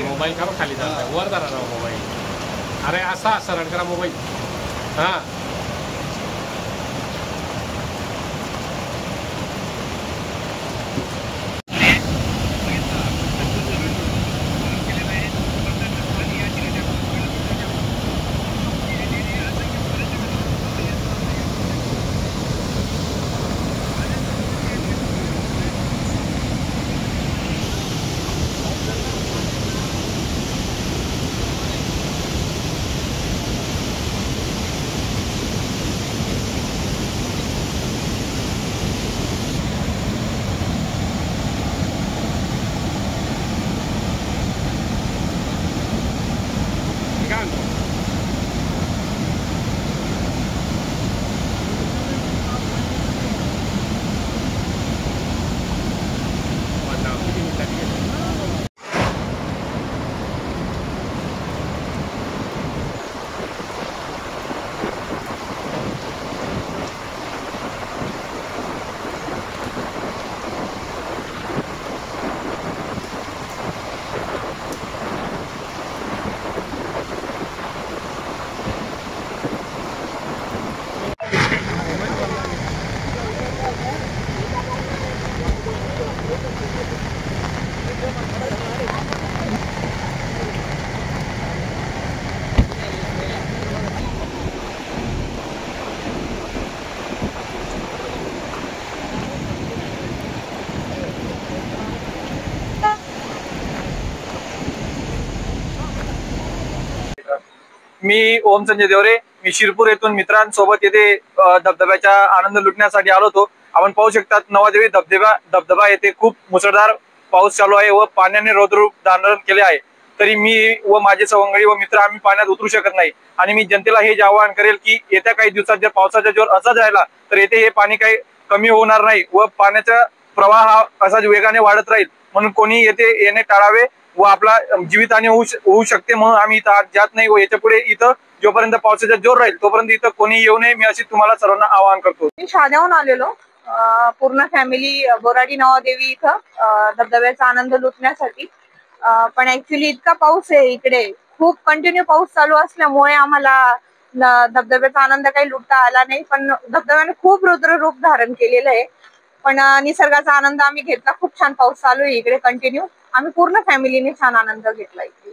Mobile का खाली जाता वर धरा राव मोबाईल. अरे असा सरळ करा मोबाईल. हां मी ओम संजय देवरे. मी शिरपूर येथून मित्रांसोबत येथे धबधब्याचा आनंद लुटण्यासाठी आलो होतो. आपण पाहू शकतात नवादेवी धबधबा येथे खूप मुसळधार पाऊस चालू आहे व पाण्याने रौद्ररूप धारण केले आहे. तरी मी व माझे सवंगडी व मित्र आम्ही पाण्यात उतरू शकत नाही. आणि मी जनतेला हे आवाहन करेल की येत्या काही दिवसात जर पावसाचा जोर असाच राहिला तर येथे हे पाणी काही कमी होणार नाही व पाण्याचा प्रवाह हा असाच वेगाने वाढत राहील. म्हणून कोणी येथे येणे टाळावे व आपला जीवितहानी होऊ शकते. म्हणून आम्ही इथं आज जात नाही व याच्या पुढे इथं जोपर्यंत पावसाचा जोर राहील तोपर्यंत इथं कोणी येऊ नये. मी अशी तुम्हाला सर्वांना आवाहन करतो. मी शाद्याहून आलेलो पूर्ण फॅमिली बोराडी नवादेवी इथं धबधब्याचा आनंद लुटण्यासाठी. पण ऍक्च्युली इतका पाऊस आहे इकडे, खूप कंटिन्यू पाऊस चालू असल्यामुळे आम्हाला धबधब्याचा आनंद काही लुटता आला नाही. पण धबधब्याने खूप रुद्र रूप धारण केलेलं आहे. पण निसर्गाचा आनंद आम्ही घेतला. खूप छान पाऊस चालू आहे इकडे कंटिन्यू. आम्ही पूर्ण फॅमिलीने छान आनंद घेतला इकडे.